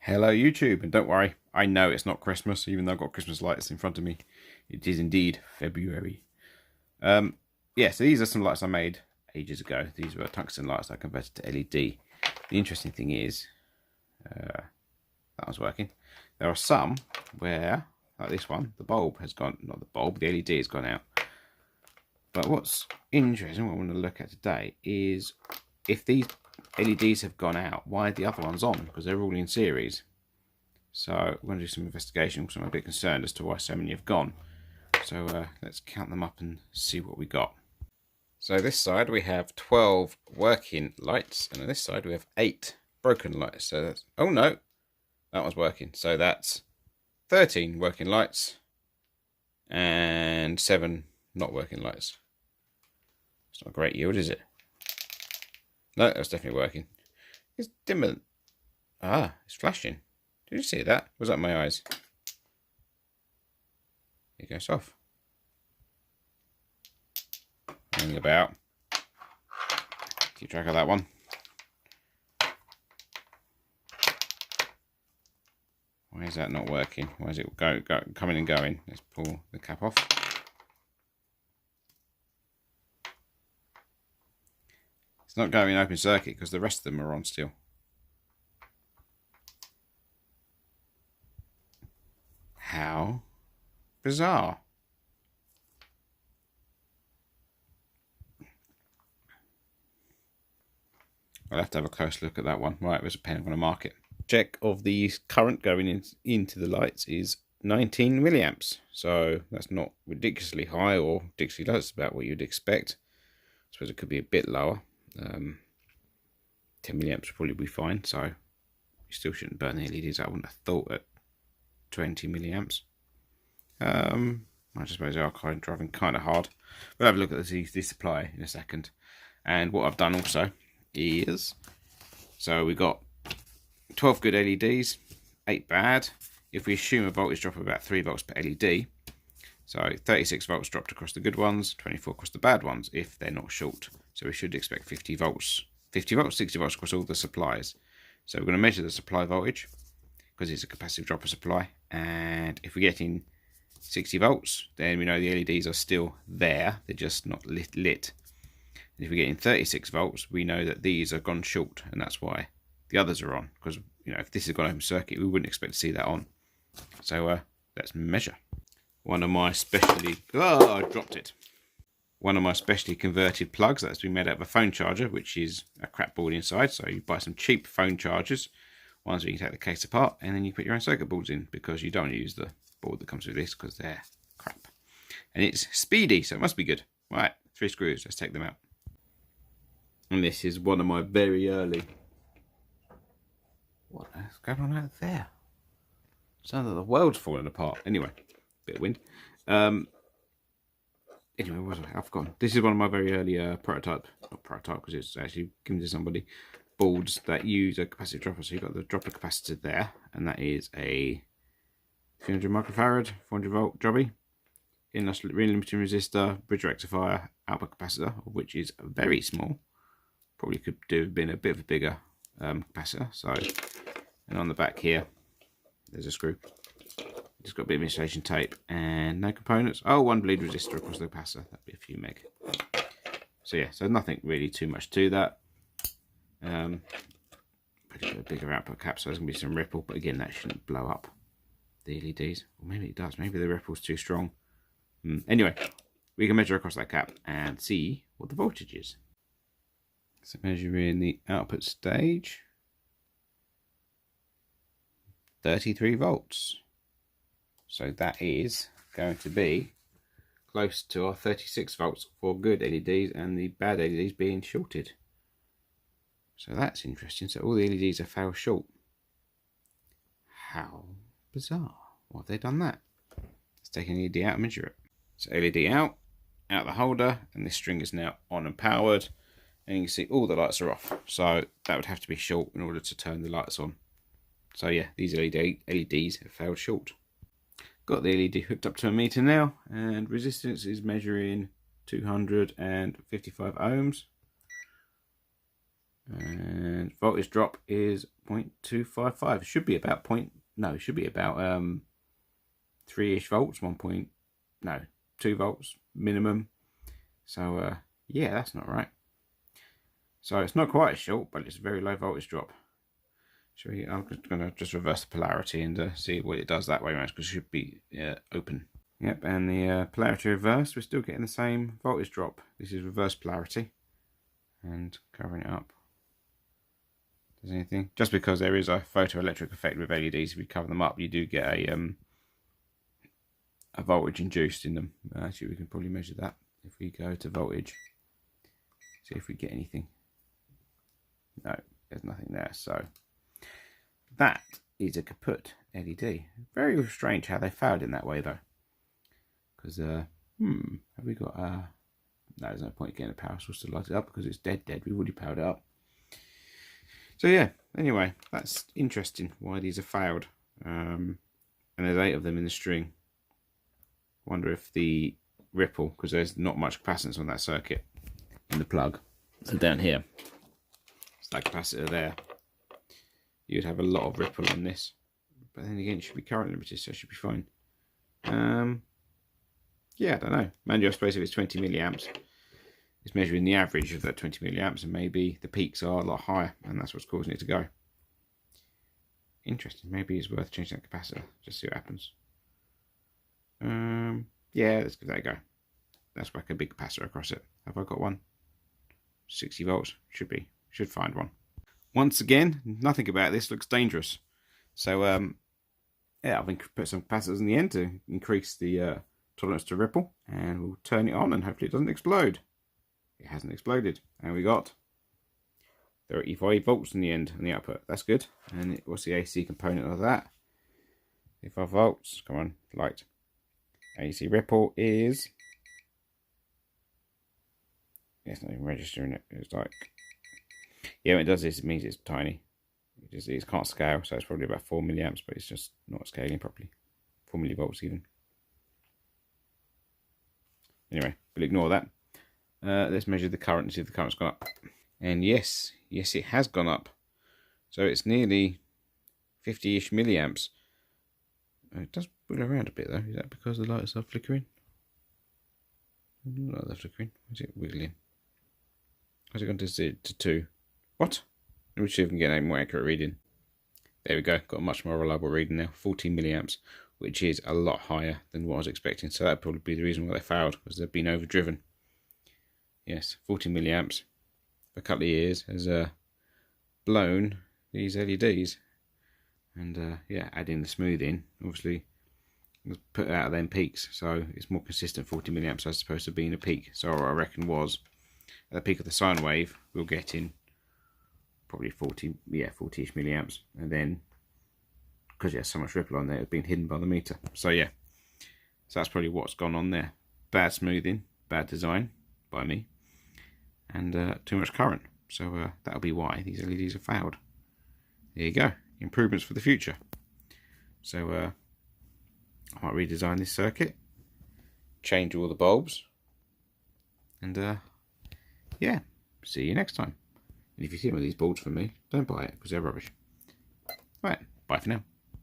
Hello YouTube, and don't worry, I know it's not Christmas, even though I've got Christmas lights in front of me. It is indeed February. Yeah, so these are some lights I made ages ago. These were tungsten lights I converted to LED. The interesting thing is, that was working. There are some where, like this one, the bulb has gone, not the bulb, the LED has gone out. But what's interesting, what I want to look at today, is if these LEDs have gone out, why are the other ones on? Because they're all in series. So we're going to do some investigation because I'm a bit concerned as to why so many have gone. So let's count them up and see what we got. So this side we have 12 working lights, and on this side we have 8 broken lights. So that's, oh no, that one's working. So that's 13 working lights and 7 not working lights. It's not a great yield, is it? No, that's definitely working. It's dimmer. Ah, it's flashing. Did you see that? Was that my eyes? It goes off. Hang about. Keep track of that one. Why is that not working? Why is it coming and going? Let's pull the cap off. It's not going open circuit because the rest of them are on still. How bizarre. I'll have to have a close look at that one. Right, there's a pen I'm going to mark it. Check of the current going into the lights is 19 milliamps. So that's not ridiculously high or ridiculously low. It's about what you'd expect. I suppose it could be a bit lower. 10 milliamps would probably be fine. So you still shouldn't burn the LEDs. I wouldn't have thought at 20 milliamps. I suppose they are driving kind of hard. We'll have a look at the supply in a second. And what I've done also is, so we've got 12 good LEDs, 8 bad. If we assume a voltage drop of about 3 volts per LED, so 36 volts dropped across the good ones, 24 across the bad ones if they're not short. So we should expect 50 volts, 60 volts across all the supplies. So we're going to measure the supply voltage because it's a capacitive dropper supply. And if we get in 60 volts, then we know the LEDs are still there, they're just not lit. And if we get in 36 volts, we know that these are gone short, and that's why the others are on. Because, you know, if this has gone open circuit, we wouldn't expect to see that on. So let's measure. One of my specially, I dropped it. One of my specially converted plugs that's been made out of a phone charger, which is a crap board inside. So you buy some cheap phone chargers, ones where you can take the case apart, and then you put your own circuit boards in, because you don't want to use the board that comes with this because they're crap. And it's speedy, so it must be good. Right, 3 screws, let's take them out. And this is one of my very early. What is going on out there? Sounds like the world's falling apart. Anyway, bit of wind. Anyway, what was I? I've forgotten. This is one of my very early not prototype, because it's actually given to somebody, boards that use a capacitive dropper. So you've got the dropper capacitor there, and that is a 300 microfarad, 400 volt jobby, in-less limiting resistor, bridge rectifier, output capacitor, which is very small. Probably could do have been a bit of a bigger capacitor. So, and on the back here, there's a screw. Just got a bit of insulation tape and no components. Oh, one bleed resistor across the capacitor. That'd be a few meg. So yeah, so nothing really too much to that. Pretty a bigger output cap, so there's gonna be some ripple, but again, that shouldn't blow up the LEDs. Or maybe it does. Maybe the ripple's too strong. Anyway, we can measure across that cap and see what the voltage is. So measuring the output stage, 33 volts. So that is going to be close to our 36 volts for good LEDs and the bad LEDs being shorted. So that's interesting. So all the LEDs are failed short. How bizarre. Why have they done that? Let's take an LED out and measure it. So LED out the holder, and this string is now on and powered. And you can see all the lights are off. So that would have to be short in order to turn the lights on. So yeah, these LEDs have failed short. Got the LED hooked up to a meter now, and resistance is measuring 255 ohms. And voltage drop is 0.255. It should be about it should be about 3-ish volts, 2 volts minimum. So yeah, that's not right. So it's not quite as short, but it's a very low voltage drop. I'm just going to reverse the polarity and see what it does that way around, because it should be open. Yep, and the polarity reversed, we're still getting the same voltage drop. This is reverse polarity. And covering it up. Does anything? Just because there is a photoelectric effect with LEDs, if you cover them up, you do get a voltage induced in them. Actually, we can probably measure that if we go to voltage. See if we get anything. No, there's nothing there. So that is a kaput LED. Very strange how they failed in that way, though. Because have we got no, there's no point getting a power source to light it up because it's dead. We've already powered it up. So yeah, anyway, that's interesting why these are failed. And there's 8 of them in the string. Wonder if the ripple, because there's not much capacitance on that circuit in the plug. So down here, it's that capacitor there. You'd have a lot of ripple on this. But then again, it should be current limited, so it should be fine. Yeah, I don't know. Mind you, I suppose if it's 20 milliamps, it's measuring the average of that 20 milliamps, and maybe the peaks are a lot higher, and that's what's causing it to go. Interesting. Maybe it's worth changing that capacitor. Just see what happens. Yeah, let's give that a go. Let's whack a big capacitor across it. Have I got one? 60 volts. Should find one. Once again, nothing about this looks dangerous. So, yeah, I've put some capacitors in the end to increase the tolerance to ripple, and we'll turn it on and hopefully it doesn't explode. It hasn't exploded, and we got 35 volts in the end on the output. That's good. And what's the AC component of that? 35 volts. Come on, light. AC ripple is, it's not even registering it. It's like, yeah, when it does this, it means it's tiny. It can't scale, so it's probably about 4 milliamps, but it's just not scaling properly. 4 millivolts even. Anyway, we'll ignore that. Let's measure the current and see if the current's gone up. And yes, it has gone up. So it's nearly 50-ish milliamps. It does wiggle around a bit though. Is that because the lights are flickering? No, they're flickering. Is it wiggling? How's it gone to 2? What? Let me see if we can get a more accurate reading. There we go. Got a much more reliable reading now. 14 milliamps, which is a lot higher than what I was expecting. So that'd probably be the reason why they failed, because they've been overdriven. Yes, 14 milliamps for a couple of years has blown these LEDs. And yeah, adding the smoothing, obviously, put it out of them peaks. So it's more consistent 40 milliamps as opposed to being a peak. So what I reckon was, at the peak of the sine wave, we'll get in probably 40-ish milliamps. And then, because there's so much ripple on there, it's been hidden by the meter. So yeah, so that's probably what's gone on there. Bad smoothing, bad design by me, and too much current. So that'll be why these LEDs have failed. There you go. Improvements for the future. So I might redesign this circuit, change all the bulbs, and yeah, see you next time. And if you see one of these boards from me, don't buy it because they're rubbish. Right, bye for now.